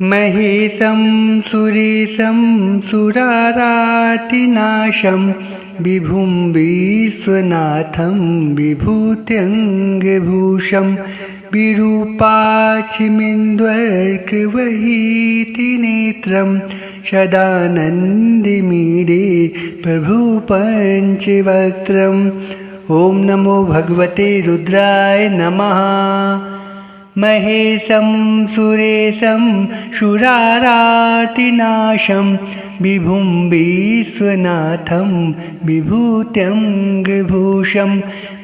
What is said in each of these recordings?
महेशं सुरेशं सुरारातिनाशं विभुं विश्वनाथं विभूत्यङ्गभूषं विरूपाक्षिमिन्द्वर्कवहीतिनेत्रं सदानन्दिमीडे प्रभुपञ्चवक्त्रम्। ॐ नमो भगवते रुद्राय नमः। महेशं सुरेशं सुरारातिनाशं विभुं विश्वनाथं विभूत्यङ्गभूषं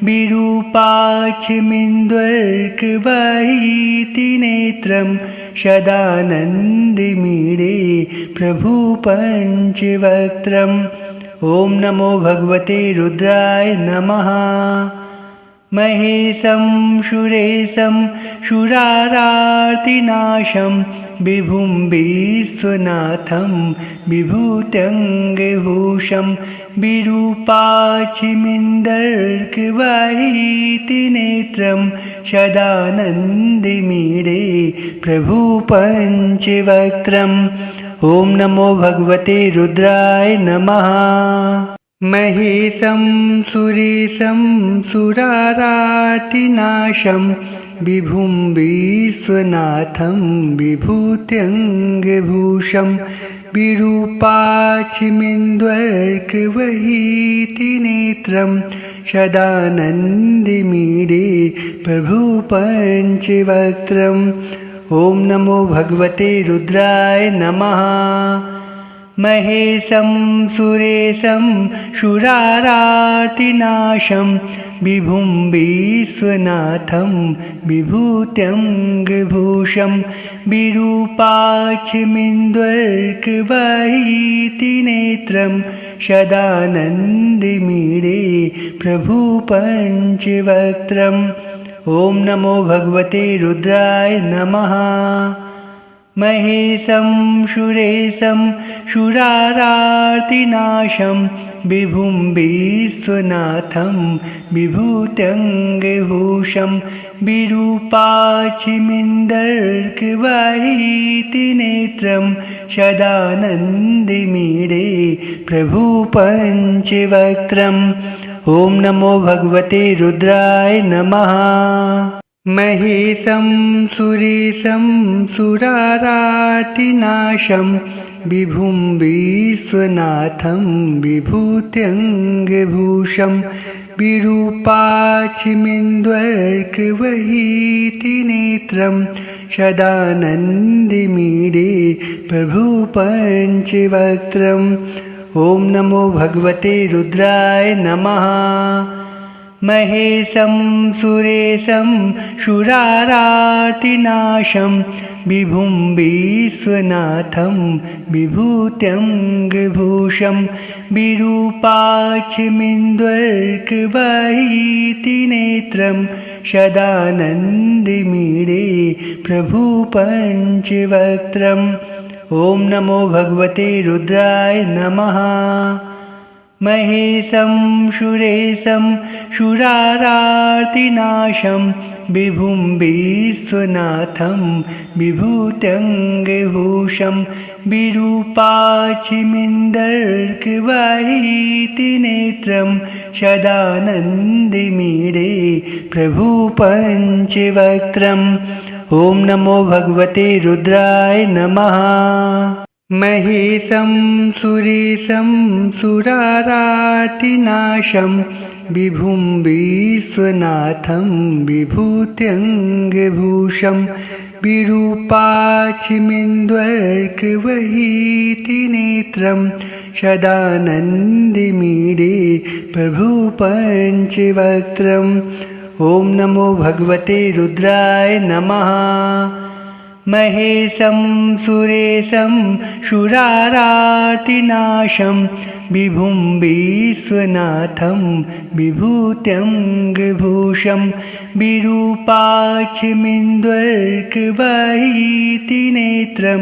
विरूपाक्षिमिन्द्वर्कवहीतिनेत्रं सदानन्दिमीडे प्रभुपञ्चवक्त्रम्। ॐ नमो भगवते रुद्राय नमः। महेशं सुरेशं सुरारातिनाशं विभुं विश्वनाथं विभूत्यङ्गभूषं विरूपाक्षिमिन्द्वर्कवहीतिनेत्रं सदानन्दिमीडे प्रभुपञ्चवक्त्रम्। ॐ नमो भगवते रुद्राय नमः। महेशं सुरेशं सुरारातिनाशं विभुं विश्वनाथं विभूत्यङ्गभूषं विरूपाक्षिमिन्द्वर्कवहीतिनेत्रं सदानन्दिमीडे प्रभुपञ्चवक्त्रम्। ॐ नमो भगवते रुद्राय नमः। महेशं सुरेशं सुरारातिनाशं विभुं विश्वनाथं विभूत्यङ्गभूषं विरूपाक्षिमिन्द्वर्कवहीतिनेत्रं सदानन्दिमीडे प्रभुपञ्चवक्त्रम्। ॐ नमो भगवते रुद्राय नमः। महेशं सुरेशं सुरारातिनाशं विभुं विश्वनाथं विभूत्यङ्गभूषं विरूपाक्षिमिन्द्वर्कवहीतिनेत्रं सदानन्दिमीडे प्रभुपञ्चवक्त्रम्। ॐ नमो भगवते रुद्राय नमः। महेशं सुरेशं सुरारातिनाशं विभुं विश्वनाथं विभूत्यङ्गभूषं विरूपाक्षिमिन्द्वर्कवहीतिनेत्रं सदानन्दिमीडे प्रभुपञ्चवक्त्रम्। ॐ नमो भगवते रुद्राय नमः। महेशं सुरेशं सुरारातिनाशं विभुं विश्वनाथं विभूत्यङ्गभूषं विरूपाक्षिमिन्द्वर्कवहीतिनेत्रं सदानन्दिमीडे प्रभुपञ्चवक्त्रम्। ॐ नमो भगवते रुद्राय नमः। महेशं सुरेशं सुरारातिनाशं विभुं विश्वनाथं विभूत्यङ्गभूषं विरूपाक्षिमिन्द्वर्कवहीतिनेत्रं सदानन्दिमीडे प्रभुपञ्चवक्त्रम्। ॐ नमो भगवते रुद्राय नमः। महेशं सुरेशं सुरारातिनाशं विभुं विश्वनाथं विभूत्यङ्गभूषं विरूपाक्षिमिन्द्वर्कवहीतिनेत्रं सदानन्दिमीडे प्रभुपञ्चवक्त्रम्। ॐ नमो भगवते रुद्राय नमः। महेशं सुरेशं सुरारातिनाशं विभुं विश्वनाथं विभूत्यङ्गभूषं विरूपाक्षिमिन्द्वर्कवहीतिनेत्रं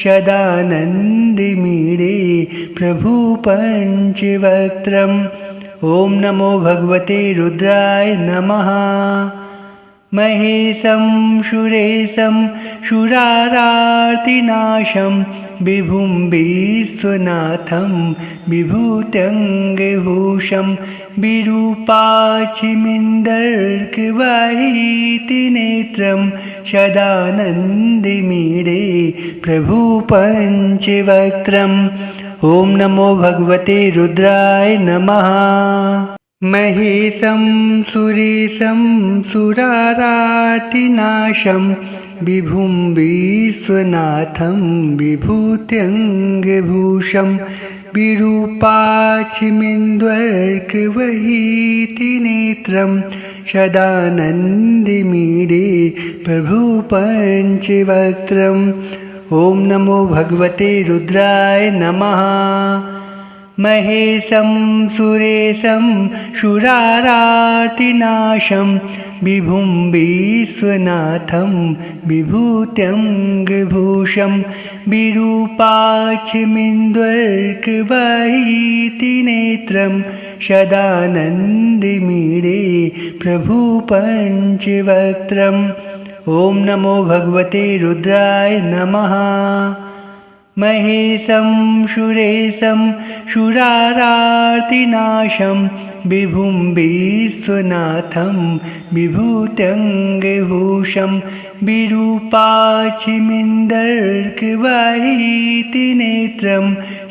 सदानन्दिमीडे प्रभुपञ्चवक्त्रम्। ॐ नमो भगवते रुद्राय नमः। महेशं सुरेशं सुरारार्तिनाशं विभुं विश्वनाथं विभूत्यङ्गभूषं विरूपाक्षिमिन्दर्कवाहितिनेत्रं सदानन्दिमीडे प्रभुपञ्चवक्त्रम्। ॐ नमो भगवते रुद्राय नमः। महेशं सुरेशं सुरारार्तिनाशं विभुं विश्वनाथं विभूत्यङ्गभूषं विरूपाक्षिमिन्दर्कवहितिनेत्रं सदानन्दिमीडे प्रभुपञ्चवक्त्रम्। ॐ नमो भगवते रुद्राय नमः। महेशं सुरेशं सुरारार्तिनाशं विभुं विश्वनाथं विभूत्यङ्गभूषं विरूपाक्षिमिन्दर्कवहितिनेत्रं सदानन्दिमीडे प्रभुपञ्चवक्त्रम्। ॐ नमो भगवते रुद्राय नमः। महेशं सुरेशं सुरारार्तिनाशं विभुं विश्वनाथं विभूत्यङ्गभूषं विरूपाक्षिमिन्दर्कवहितिनेत्रं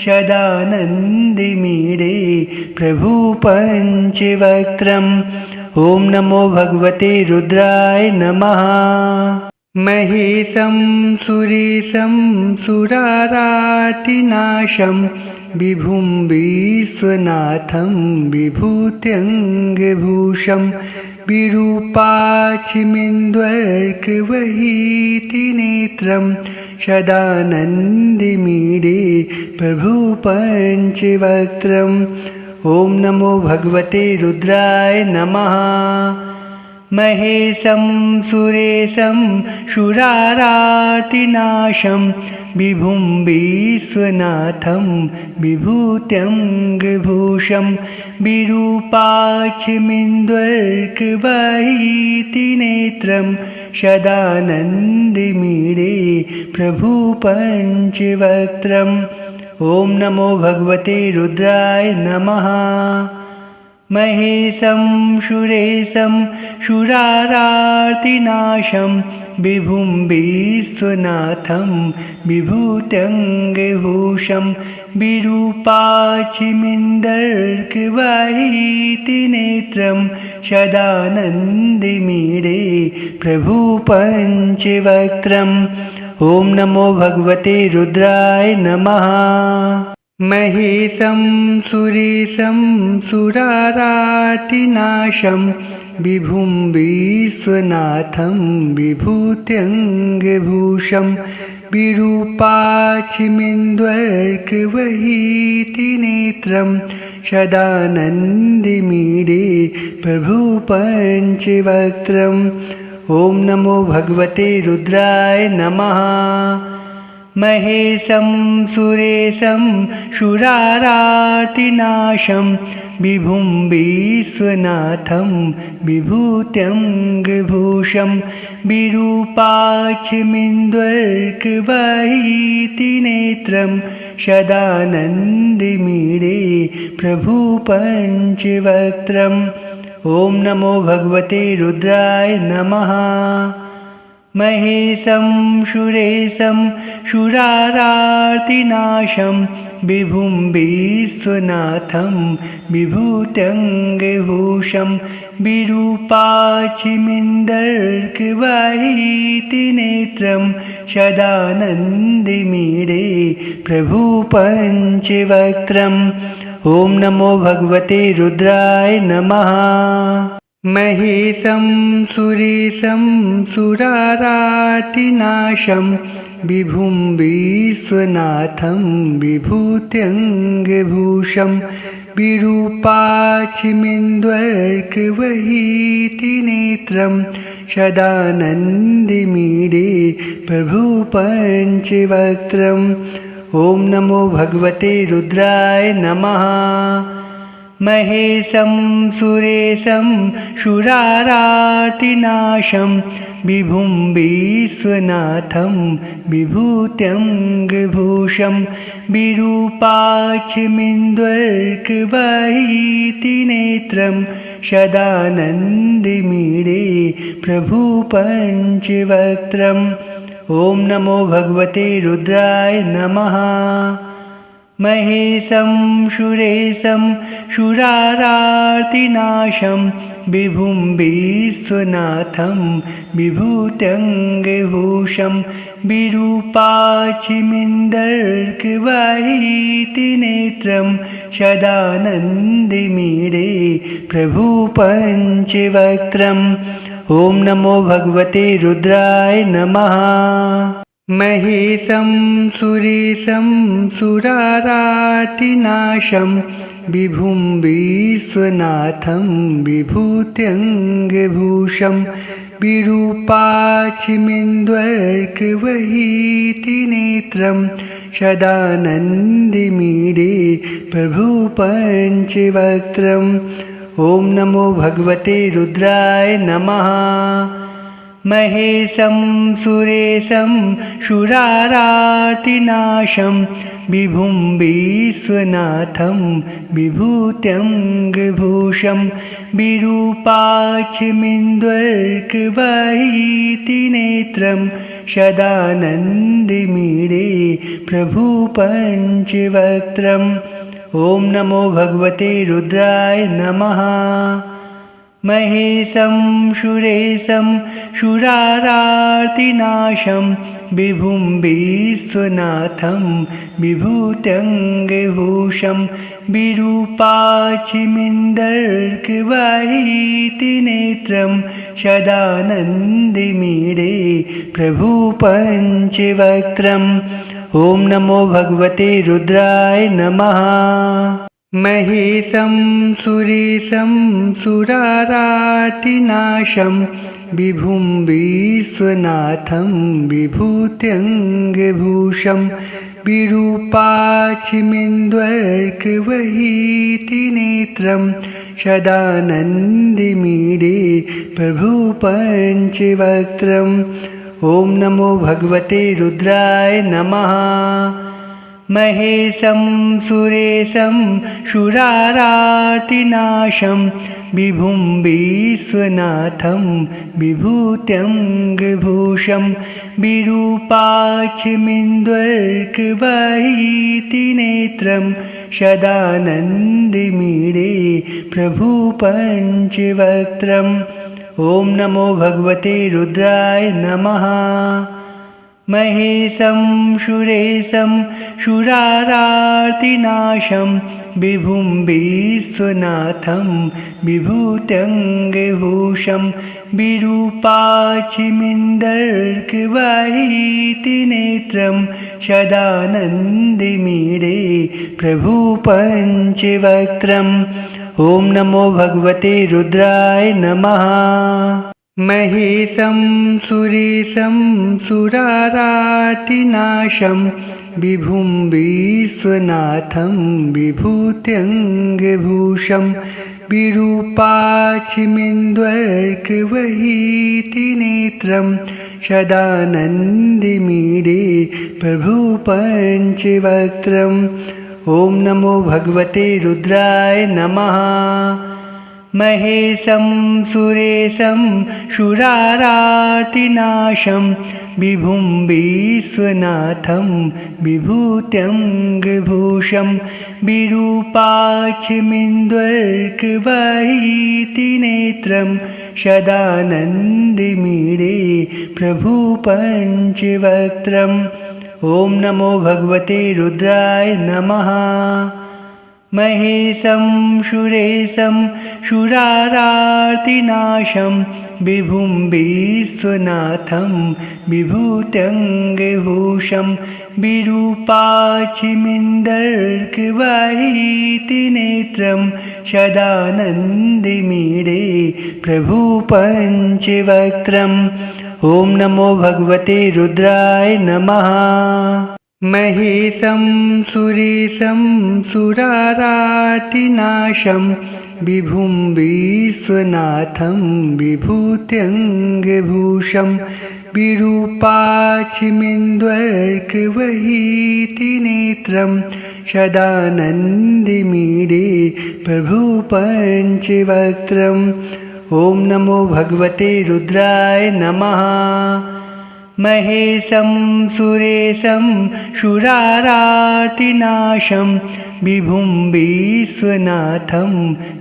सदानन्दिमीडे प्रभुपञ्चवक्त्रम्। ॐ नमो भगवते रुद्राय नमः। महेशं सुरेशं सुरारार्तिनाशं विभुं विश्वनाथं विभूत्यङ्गभूषं विरूपाक्षिमिन्दर्कवहितिनेत्रं सदानन्दिमीडे प्रभुपञ्चवक्त्रम्। ॐ नमो भगवते रुद्राय नमः। महेशं सुरेशं सुरारार्तिनाशं विभुं विश्वनाथं विभूत्यङ्गभूषं विरूपाक्षिमिन्दर्कवहितिनेत्रं सदानन्दिमीडे प्रभुपञ्चवक्त्रम्। ॐ नमो भगवते रुद्राय नमः। महेशं सुरेशं सुरारार्तिनाशं विभुं विश्वनाथं विभूत्यङ्गभूषं विरूपाक्षिमिन्दर्कवहितिनेत्रं सदानन्दिमीडे प्रभुपञ्चवक्त्रम्। ॐ नमो भगवते रुद्राय नमः। महेशं सुरेशं सुरारार्तिनाशं विभुं विश्वनाथं विभूत्यङ्गभूषं विरूपाक्षिमिन्दर्कवहितिनेत्रं सदानन्दिमीडे प्रभुपञ्चवक्त्रम्। ॐ नमो भगवते रुद्राय नमः। महेशं सुरेशं सुरारार्तिनाशं विभुं विश्वनाथं विभूत्यङ्गभूषं विरूपाक्षिमिन्दर्कवहितिनेत्रं सदानन्दिमीडे प्रभुपञ्चवक्त्रम्। ॐ नमो भगवते रुद्राय नमः। महेशं सुरेशं सुरारार्तिनाशं विभुं विश्वनाथं विभूत्यङ्गभूषं विरूपाक्षिमिन्दर्कवहितिनेत्रं सदानन्दिमीडे प्रभुपञ्चवक्त्रम्। ॐ नमो भगवते रुद्राय नमः। महेशं सुरेशं सुरारार्तिनाशं विभुं विश्वनाथं विभूत्यङ्गभूषं विरूपाक्षिमिन्दर्कवहितिनेत्रं सदानन्दिमीडे प्रभुपञ्चवक्त्रम्। ॐ नमो भगवते रुद्राय नमः। महेशं सुरेशं सुरारार्तिनाशं विभुं विश्वनाथं विभूत्यङ्गभूषं विरूपाक्षमिन्द्वर्कवहीतिनेत्रं सदानन्दिमीडे प्रभु पञ्चवक्त्रम्। ॐ नमो भगवते रुद्राय नमः। महेशं सुरेशं सुरारार्तिनाशं विभुं विश्वनाथं विभूत्यङ्गभूषं विरूपाक्षिमिन्दर्कवहीतिनेत्रं सदानन्दिमीडे प्रभु पञ्चवक्त्रम्। ॐ नमो भगवते रुद्राय नमः। महेशं सुरेशं सुरारार्तिनाशं विभुं विश्वनाथं विभूत्यङ्गभूषं विरूपाक्षिमिन्द्वर्कवहीतिनेत्रं सदानन्दिमीडे प्रभु पञ्चवक्त्रम्। ॐ नमो भगवते रुद्राय नमः। महेशं सुरेशं सुरारार्तिनाशं विभुं विश्वनाथं विभूत्यङ्गभूषं विरूपाक्षिमिन्द्वर्कवहीतिनेत्रं सदानन्दिमीडे प्रभु पञ्चवक्त्रम्। ॐ नमो भगवते रुद्राय नमः। महेशं सुरेशं सुरारार्तिनाशं विभुं विश्वनाथं विभूत्यङ्गभूषं विरूपाक्षिमिन्दर्कवहीतिनेत्रं सदानन्दिमीडे प्रभु पञ्चवक्त्रम्। ॐ नमो भगवते रुद्राय नमः। महेशं सुरेशं सुरारार्तिनाशं विभुं विश्वनाथं विभूत्यङ्गभूषं विरूपाक्षिमिन्द्वर्कवहीतिनेत्रं सदानन्दिमीडे प्रभु पञ्चवक्त्रम्। ॐ नमो भगवते रुद्राय नमः। महेशं सुरेशं सुरारार्तिनाशं विभुं विश्वनाथं विभूत्यङ्गभूषं विरूपाक्षिमिन्द्वर्कवहीतिनेत्रं सदानन्दिमीडे प्रभु पञ्चवक्त्रम्। ॐ नमो भगवते रुद्राय नमः। महेशं सुरेशं सुरारार्तिनाशं विभुं विश्वनाथं विभूत्यङ्गभूषं विरूपाक्षिमिन्दर्कवहीतिनेत्रं सदानन्दिमीडे प्रभु पञ्चवक्त्रम्। ॐ नमो भगवते रुद्राय नमः। महेशं सुरेशं सुरारार्तिनाशं विभुं विश्वनाथं विभूत्यङ्गभूषं विरूपाक्षिमिन्द्वर्कवहीतिनेत्रं सदानन्दिमीडे प्रभु पञ्चवक्त्रम्। ॐ नमो भगवते रुद्राय नमः। महेशं सुरेशं सुरारार्तिनाशं विभुं विश्वनाथं विभूत्यङ्गभूषं विरूपाक्षिमिन्द्वर्कवहीतिनेत्रं सदानन्दिमीडे प्रभु पञ्चवक्त्रम्। ॐ नमो भगवते रुद्राय नमः। महेशं सुरेशं सुरारार्तिनाशं विभुं विश्वनाथं विभूत्यङ्गभूषं विरूपाक्षिमिन्दर्कवहीतिनेत्रं सदानन्दिमीडे प्रभु पञ्चवक्त्रम्। ॐ नमो भगवते रुद्राय नमः। महेशं सुरेशं सुरारातिनाशं विभुं विश्वनाथं विभूत्यङ्गभूषं विरूपाक्षिमिन्द्वर्कवहीतिनेत्रं सदानन्दिमीडे प्रभुपञ्चवक्त्रम्। ॐ नमो भगवते रुद्राय नमः। महेशं सुरेशं सुरारातिनाशं विभुं विश्वनाथं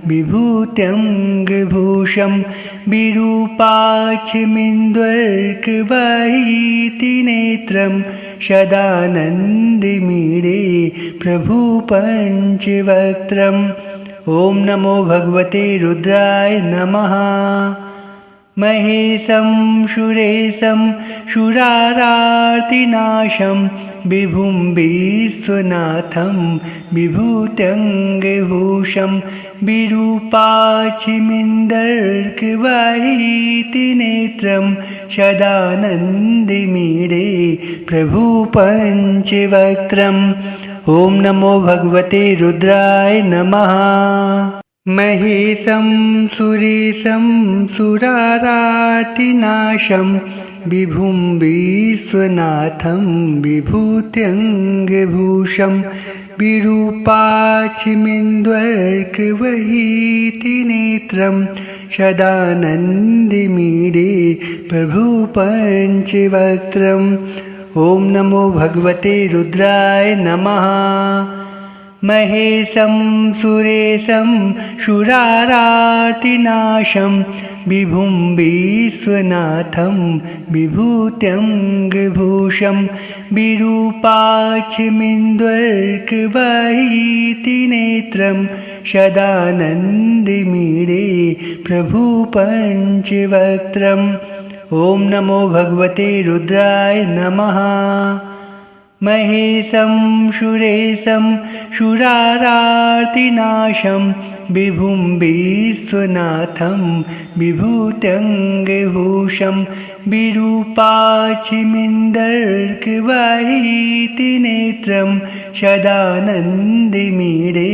विभूत्यङ्गभूषं विरूपाक्षिमिन्द्वर्कवहीतिनेत्रं सदानन्दिमीडे प्रभुपञ्चवक्त्रम्। ॐ नमो भगवते रुद्राय नमः। महेशं सुरेशं सुरारातिनाशं विभुं विश्वनाथं विभूत्यङ्गभूषं विरूपाक्षिमिन्द्वर्कवहीतिनेत्रं सदानन्दिमीडे प्रभुपञ्चवक्त्रम्। ॐ नमो भगवते रुद्राय नमः। महेशं सुरेशं सुरारातिनाशं विभुं विश्वनाथं विभूत्यङ्गभूषं विरूपाक्षिमिन्द्वर्कवहीतिनेत्रं सदानन्दिमीडे प्रभुपञ्चवक्त्रम्। ॐ नमो भगवते रुद्राय नमः। महेशं सुरेशं सुरारातिनाशं विभुं विश्वनाथं विभूत्यङ्गभूषं विरूपाक्षिमिन्द्वर्कवहीतिनेत्रं सदानन्दिमीडे प्रभुपञ्चवक्त्रम्। ॐ नमो भगवते रुद्राय नमः। महेशं सुरेशं सुरारातिनाशं विभुं विश्वनाथं विभूत्यङ्गभूषं विरूपाक्षिमिन्द्वर्कवहीतिनेत्रं सदानन्दिमीडे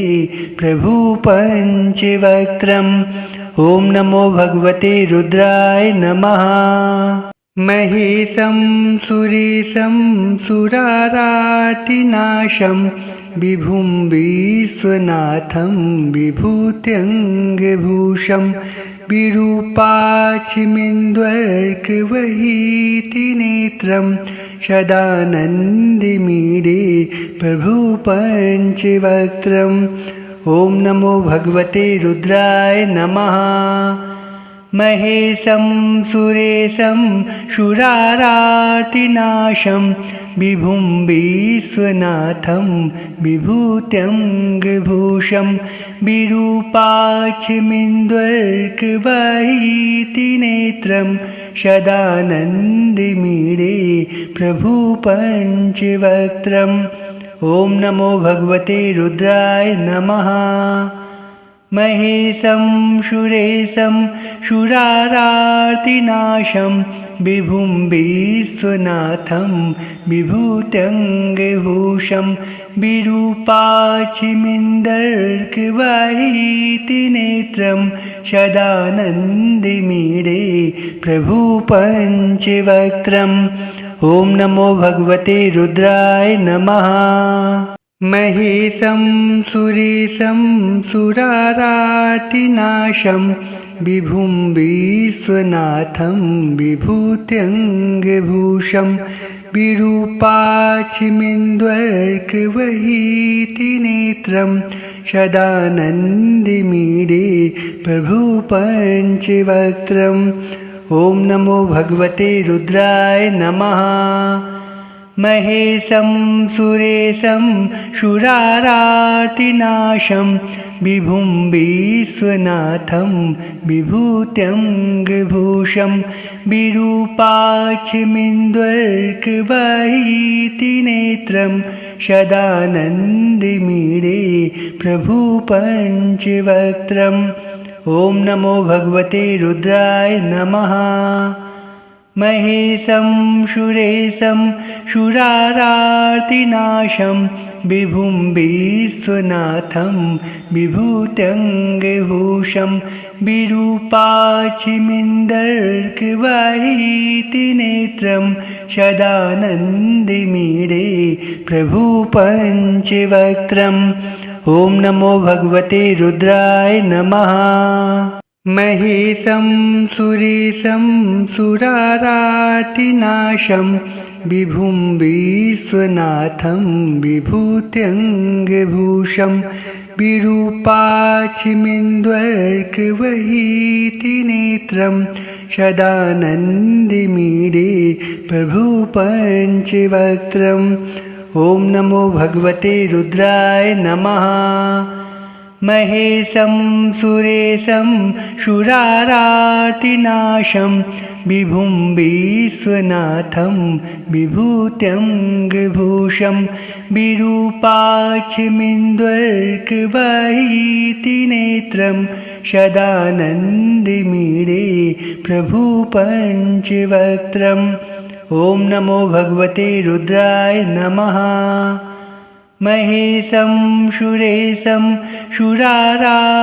प्रभुपञ्चवक्त्रम्। ॐ नमो भगवते रुद्राय नमः। महेशं सुरेशं सुरारातिनाशं विभुं विश्वनाथं विभूत्यङ्गभूषं विरूपाक्षिमिन्द्वर्कवहीतिनेत्रं सदानन्दिमीडे प्रभुपञ्चवक्त्रम्। ॐ नमो भगवते रुद्राय नमः। महेशं सुरेशं सुरारातिनाशं विभुं विश्वनाथं विभूत्यङ्गभूषं विरूपाक्षिमिन्द्वर्कवहीतिनेत्रं सदानन्दिमीडे प्रभुपञ्चवक्त्रम्। ॐ नमो भगवते रुद्राय नमः। महेशं सुरेशं सुरारातिनाशं विभुं विश्वनाथं विभूत्यङ्गभूषं विरूपाक्षिमिन्द्वर्कवहीतिनेत्रं सदानन्दिमीडे प्रभुपञ्चवक्त्रम्। ॐ नमो भगवते रुद्राय नमः। महेशं सुरेशं सुरारातिनाशं विभुं विश्वनाथं विभूत्यङ्गभूषं विरूपाक्षिमिन्द्वर्कवहीतिनेत्रं सदानन्दिमीडे प्रभुपञ्चवक्त्रम्। ॐ नमो भगवते रुद्राय नमः। महेशं सुरेशं सुरारातिनाशं विभुं विश्वनाथं विभूत्यङ्गभूषं विरूपाक्षिमिन्द्वर्कवहीतिनेत्रं सदानन्दिमीडे प्रभुपञ्चवक्त्रम्। ॐ नमो भगवते रुद्राय नमः। महेशं सुरेशं सुरारार्तिनाशं विभुं विश्वनाथं विभूत्यङ्गभूषं विरूपाक्षिमिन्दर्कवाहितिनेत्रं सदानन्दिमीडे प्रभु पञ्चवक्त्रम्। ॐ नमो भगवते रुद्राय नमः। महेशं सुरेशं सुरारार्तिनाशं विभुं विश्वनाथं विभूत्यङ्गभूषं विरूपाक्षिमिन्दर्कवहितिनेत्रं सदानन्दिमीडे प्रभु पञ्चवक्त्रम्। ॐ नमो भगवते रुद्राय नमः। महेशं सुरेशं सुरारार्तिनाशं विभुं विश्वनाथं विभूत्यङ्गभूषं विरूपाक्षिमिन्दर्कवहितिनेत्रं सदानन्दिमीडे प्रभु पञ्चवक्त्रम्। ॐ नमो भगवते रुद्राय नमः। महेशं सुरेशं सुरारार्तिनाशं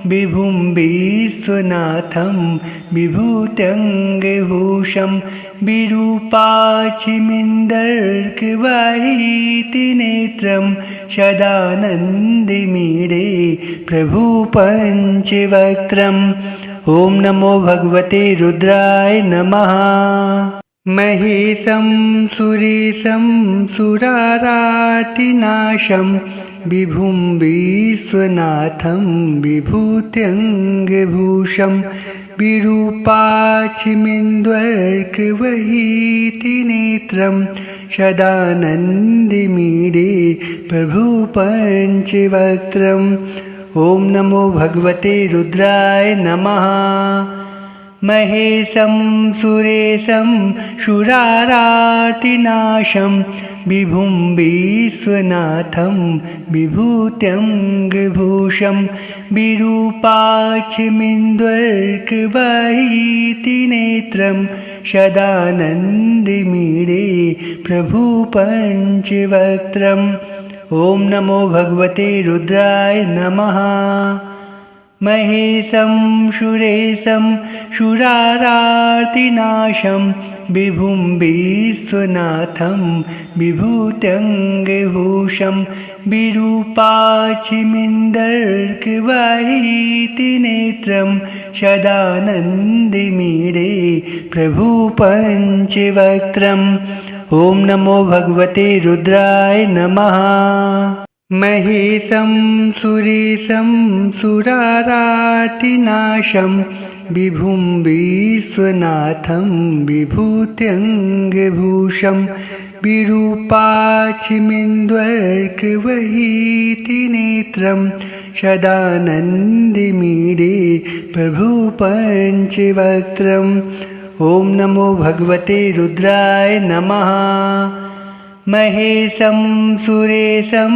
विभुं विश्वनाथं विभूत्यङ्गभूषं विरूपाक्षिमिन्दर्कवहितिनेत्रं सदानन्दिमीडे प्रभु पञ्चवक्त्रम्। ॐ नमो भगवते रुद्राय नमः। महेशं सुरेशं सुरारार्तिनाशं विभुं विश्वनाथं विभूत्यङ्गभूषं विरूपाक्षिमिन्दर्कवहितिनेत्रं सदानन्दिमीडे प्रभु पञ्चवक्त्रम्। ॐ नमो भगवते रुद्राय नमः। महेशं सुरेशं सुरारार्तिनाशं विभुं विश्वनाथं विभूत्यङ्गभूषं विरूपाक्षिमिन्दर्कवहितिनेत्रं सदानन्दिमीडे प्रभु पञ्चवक्त्रम्। ॐ नमो भगवते रुद्राय नमः। महेशं सुरेशं सुरारार्तिनाशं विभुं विश्वनाथं विभूत्यङ्गभूषं विरूपाक्षिमिन्दर्कवहितिनेत्रं सदानन्दिमीडे प्रभु पञ्चवक्त्रम्। ॐ नमो भगवते रुद्राय नमः। महेशं सुरेशं सुरारार्तिनाशं विभुं विश्वनाथं विभूत्यङ्गभूषं विरूपाक्षिमिन्दर्कवहितिनेत्रं सदानन्दिमीडे प्रभु पञ्चवक्त्रम्। ॐ नमो भगवते रुद्राय नमः। महेशं सुरेशं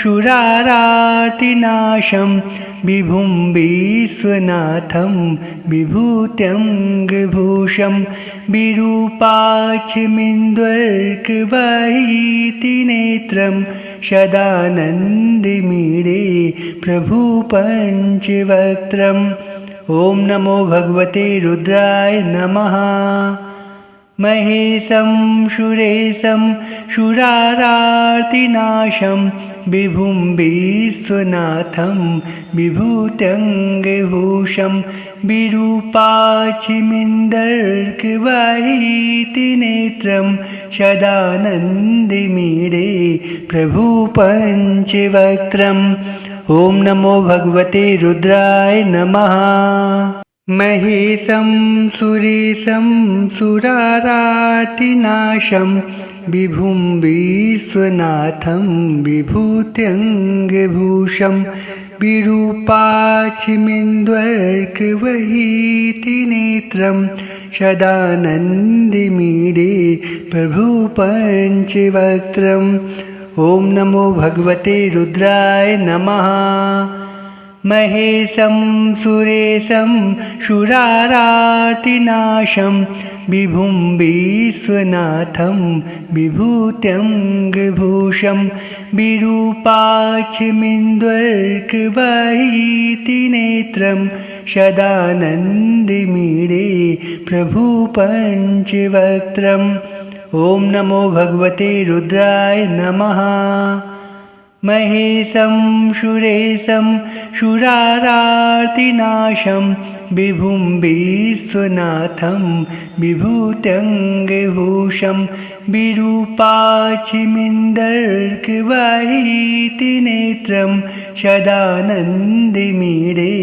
सुरारार्तिनाशं विभुं विश्वनाथं विभूत्यङ्गभूषं विरूपाक्षिमिन्दर्कवहितिनेत्रं सदानन्दिमीडे प्रभु पञ्चवक्त्रम्। ॐ नमो भगवते रुद्राय नमः। महेशं सुरेशं सुरारार्तिनाशं विभुं विश्वनाथं विभूत्यङ्गभूषं विरूपाक्षिमिन्दर्कवहितिनेत्रं सदानन्दिमीडे प्रभु पञ्चवक्त्रम्। ॐ नमो भगवते रुद्राय नमः। महेशं सुरेशं सुरारार्तिनाशं विभुं विश्वनाथं विभूत्यङ्गभूषं विरूपाक्षिमिन्दर्कवहितिनेत्रं सदानन्दिमीडे प्रभु पञ्चवक्त्रम्। ॐ नमो भगवते रुद्राय नमः। महेशं सुरेशं शूरारार्तिनाशं विभुं विश्वनाथं विभूत्यङ्गभूषं विरूपाक्षमिन्द्वर्कवहीतिनेत्रं सदानन्दिमीडे प्रभुपञ्चवक्त्रम्। ॐ नमो भगवते रुद्राय नमः। महेशं सुरेशं शूरारार्तिनाशं विभुं विश्वनाथं विभूत्यङ्गभूषं विरूपाक्षिमिन्दर्कवहीतिनेत्रं सदानन्दिमीडे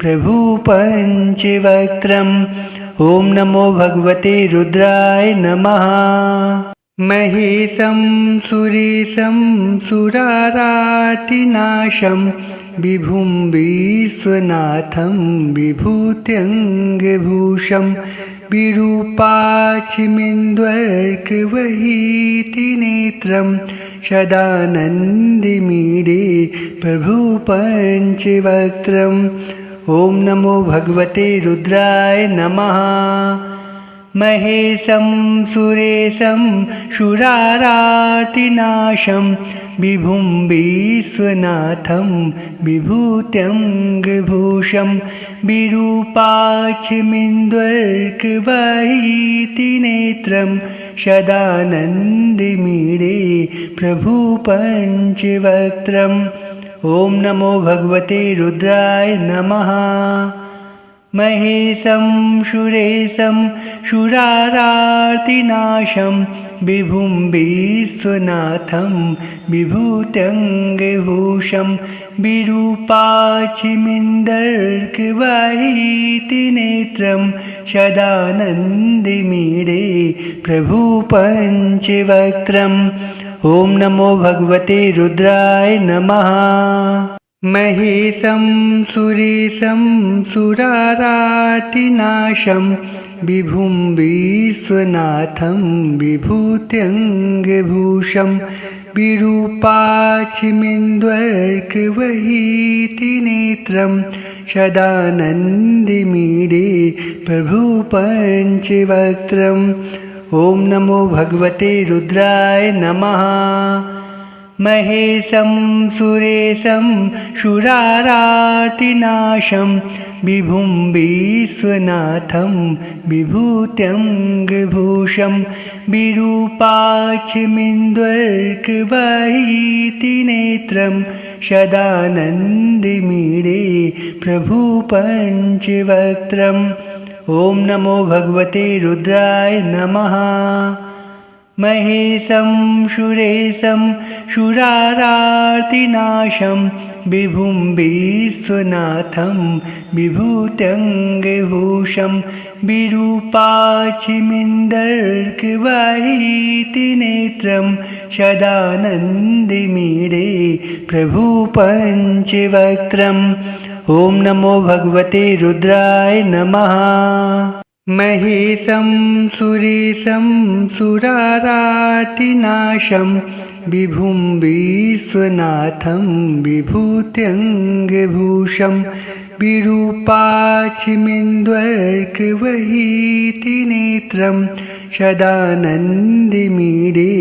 प्रभुपञ्चवक्त्रम्। ॐ नमो भगवते रुद्राय नमः। महेशं सुरेशं शूरारार्तिनाशं विभुं विश्वनाथं विभूत्यङ्गभूषं विरूपाक्षिमिन्द्वर्कवहीतिनेत्रं सदानन्दिमीडे प्रभुपञ्चवक्त्रम्। ॐ नमो भगवते रुद्राय नमः। महेशं सुरेशं शूरारार्तिनाशं विभुं विश्वनाथं विभूत्यङ्गभूषं विरूपाक्षिमिन्द्वर्कवहीतिनेत्रं सदानन्दिमीडे प्रभुपञ्चवक्त्रम्। ॐ नमो भगवते रुद्राय नमः। महेशं सुरेशं शूरारार्तिनाशं विभुं विश्वनाथं विभूत्यङ्गभूषं विरूपाक्षिमिन्दर्कवहीतिनेत्रं सदानन्दिमीडे प्रभुपञ्चवक्त्रम्। ॐ नमो भगवते रुद्राय नमः। महेशं सुरेशं शूरारार्तिनाशं विभुं विश्वनाथं विभूत्यङ्गभूषं विरूपाक्षिमिन्द्वर्कवहीतिनेत्रं सदानन्दिमीडे प्रभुपञ्चवक्त्रम्। ॐ नमो भगवते रुद्राय नमः। महेशं सुरेशं शूरारार्तिनाशं विभुं विश्वनाथं विभूत्यङ्गभूषं विरूपाक्षिमिन्द्वर्कवहीतिनेत्रं सदानन्दिमीडे प्रभुपञ्चवक्त्रम्। ॐ नमो भगवते रुद्राय नमः। महेशं सुरेशं शूरारार्तिनाशं विभुं विश्वनाथं विभूत्यङ्गभूषं विरूपाक्षिमिन्दर्कवहीतिनेत्रं सदानन्दिमीडे प्रभुपञ्चवक्त्रम्। ॐ नमो भगवते रुद्राय नमः। महेशं सुरेशं शूरारार्तिनाशं विभुं विश्वनाथं विभूत्यङ्गभूषं विरूपाक्षिमिन्द्वर्कवहीतिनेत्रं सदानन्दिमीडे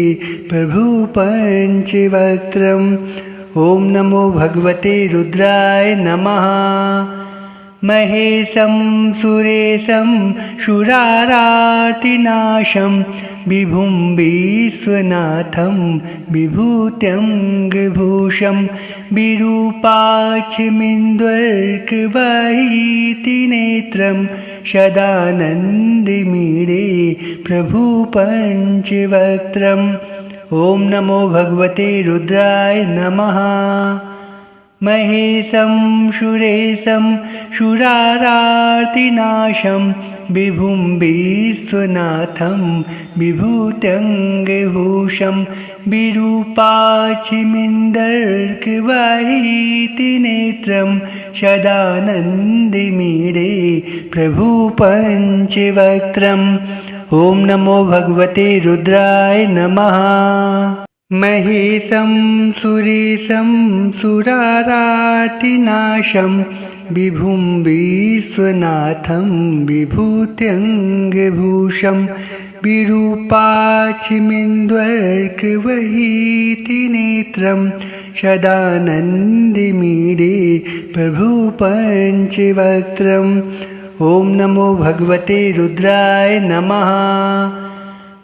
प्रभुपञ्चवक्त्रम्। ॐ नमो भगवते रुद्राय नमः। महेशं सुरेशं शूरारार्तिनाशं विभुं विश्वनाथं विभूत्यङ्गभूषं विरूपाक्षिमिन्द्वर्कवहीतिनेत्रं सदानन्दिमीडे प्रभुपञ्चवक्त्रम्। ॐ नमो भगवते रुद्राय नमः। महेशं सुरेशं शूरारार्तिनाशं विभुं विश्वनाथं विभूत्यङ्गभूषं विरूपाक्षिमिन्दर्कवहीतिनेत्रं सदानन्दिमीडे प्रभुपञ्चवक्त्रम्। ॐ नमो भगवते रुद्राय नमः। महेशं सुरेशं सुरारातिनाशं विभुं विश्वनाथं विभूत्यङ्गभूषं विरूपाक्षिमिन्द्वर्कवहीतिनेत्रं सदानन्दिमीडे प्रभुपञ्चवक्त्रम्। ॐ नमो भगवते रुद्राय नमः।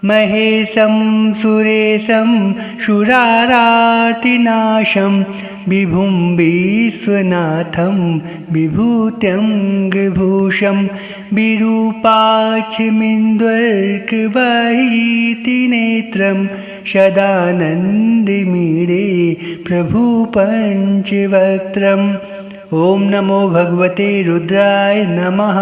महेशं सुरेशं सुरारातिनाशं विभुं विश्वनाथं विभूत्यङ्गभूषं विरूपाक्षिमिन्द्वर्कवहीतिनेत्रं सदानन्दिमीडे प्रभुपञ्चवक्त्रम्। ॐ नमो भगवते रुद्राय नमः।